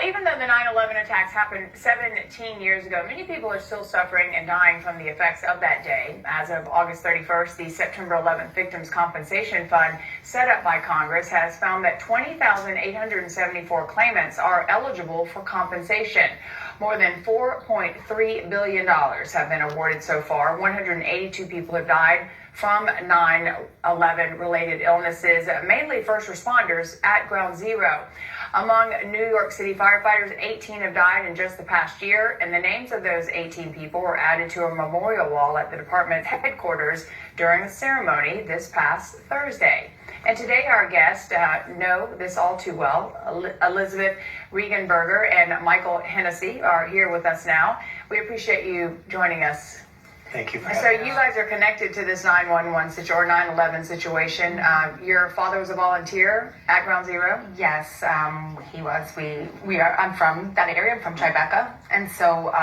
even though the 9/11 attacks happened 17 years ago, many people are still suffering and dying from the effects of that day. As of August 31st, the September 11th Victims Compensation Fund, set up by Congress, has found that 20,874 claimants are eligible for compensation. More than $4.3 billion have been awarded so far. 182 people have died from 9/11 related illnesses, mainly first responders at Ground Zero. Among New York City firefighters, 18 have died in just the past year, and the names of those 18 people were added to a memorial wall at the department's headquarters during a ceremony this past Thursday. And today our guests know this all too well. Elizabeth Regensburger and Michael Hennessey are here with us now. We appreciate you joining us. Thank you for So having you us. guys are connected to this 9/11 or 9/11 situation. Your father was a volunteer at Ground Zero? Yes, he was. I'm from that area. I'm from Tribeca, and so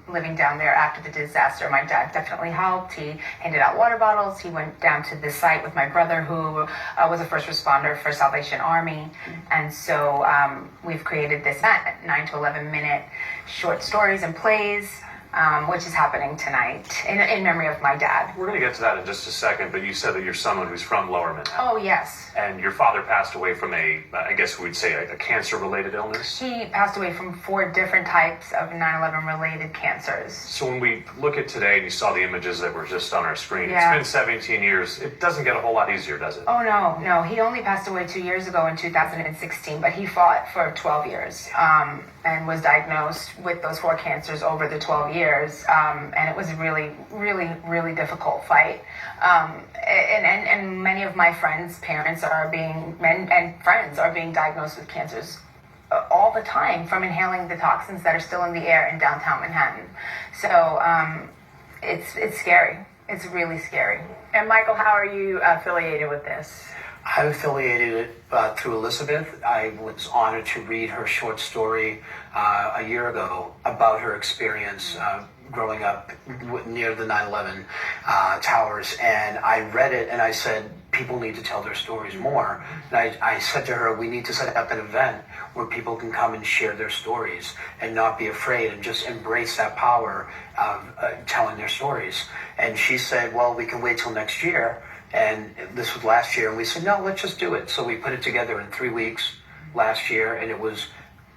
living down there after the disaster, my dad definitely helped. He handed out water bottles. He went down to the site with my brother, who was a first responder for Salvation Army, and so we've created this 9 to 11 minute short stories and plays. Which is happening tonight in memory of my dad. We're going to get to that in just a second, but you said that you're someone who's from Lower Manhattan. Oh, yes. And your father passed away from I guess we'd say a cancer-related illness? He passed away from 4 different types of 9/11 related cancers. So when we look at today and you saw the images that were just on our screen, Yeah. It's been 17 years. It doesn't get a whole lot easier, does it? Oh, no. He only passed away 2 years ago in 2016, but he fought for 12 years and was diagnosed with those 4 cancers over the 12 years. And it was a really, really, really difficult fight. And many of my friends' parents and friends are being diagnosed with cancers all the time from inhaling the toxins that are still in the air in downtown Manhattan. So it's scary. It's really scary. And Michael, how are you affiliated with this? I'm affiliated through Elizabeth. I was honored to read her short story a year ago about her experience growing up near the 9/11 towers. And I read it and I said, people need to tell their stories more. And I said to her, we need to set up an event where people can come and share their stories and not be afraid and just embrace that power of telling their stories. And she said, well, we can wait till next year. And this was last year, and we said, no, let's just do it. So we put it together in 3 weeks last year, and it was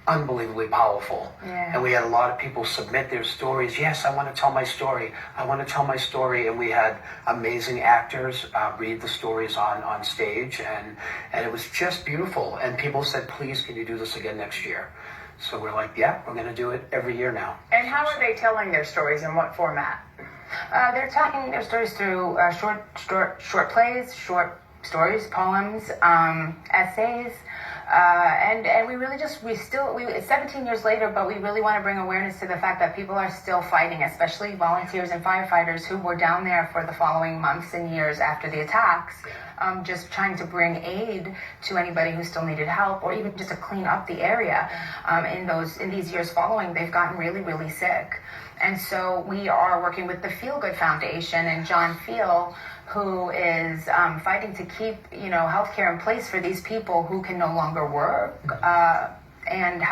unbelievably powerful. Yeah. And we had a lot of people submit their stories. Yes, I want to tell my story. I want to tell my story. And we had amazing actors read the stories on stage, and it was just beautiful. And people said, please, can you do this again next year? So we're like, yeah, we're going to do it every year now. And how are they telling their stories? In what format? They're telling their stories through short plays, short stories, poems, essays, and it's 17 years later, but we really want to bring awareness to the fact that people are still fighting, especially volunteers and firefighters who were down there for the following months and years after the attacks, just trying to bring aid to anybody who still needed help, or even just to clean up the area. In these years following, they've gotten really, really sick. And so we are working with the Feel Good Foundation and John Feel, who is fighting to keep, healthcare in place for these people who can no longer work and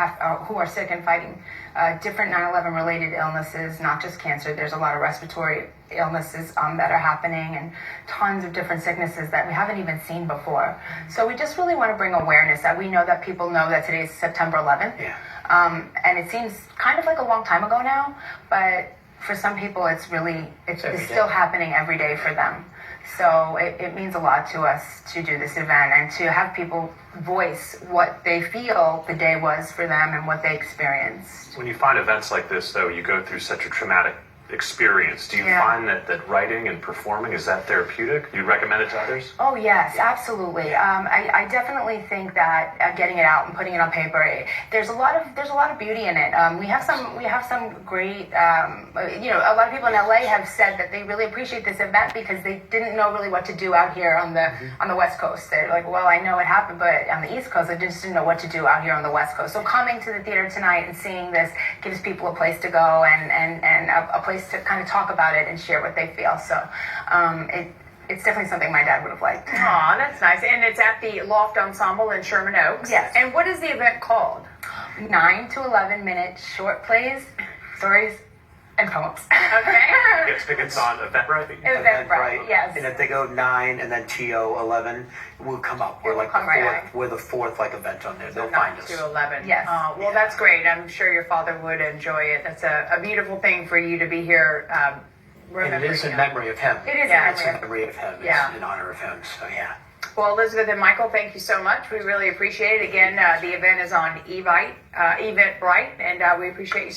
who are sick and fighting different 9/11 related illnesses, not just cancer. There's a lot of respiratory illnesses that are happening, and tons of different sicknesses that we haven't even seen before. So we just really want to bring awareness that we know that people know that today is September 11th. Yeah. And it seems kind of like a long time ago now, but for some people it's still happening every day for them. So it means a lot to us to do this event and to have people voice what they feel the day was for them and what they experienced. When you find events like this, though, you go through such a traumatic experience. Do you find that writing and performing, is that therapeutic? Do you recommend it to others? Oh yes, absolutely. I definitely think that getting it out and putting it on paper, there's a lot of beauty in it. We have some great, a lot of people in LA have said that they really appreciate this event because they didn't know really what to do out here on the West Coast. They're like, well, I know it happened, but on the East Coast, I just didn't know what to do out here on the West Coast. So coming to the theater tonight and seeing this gives people a place to go and a place to kind of talk about it and share what they feel. So it's definitely something my dad would have liked. Aw, that's nice. And it's at the Loft Ensemble in Sherman Oaks. Yes. And what is the event called? 9 to 11 minute short plays, stories, and poems. Okay. It's on Eventbrite. Eventbrite, yes. And if they go 9 and then TO 11, we'll come up. We're like come right we're the fourth like event on there. They'll 9 find us. to 11. Yes. Well, that's great. I'm sure your father would enjoy it. That's a beautiful thing for you to be here. And it Remembering is in him. memory of him. It is Yeah, It's in memory of him. Yeah. It's in honor of him. So yeah. Well, Elizabeth and Michael, thank you so much. We really appreciate it. Again, the event is on Eventbrite, and we appreciate you.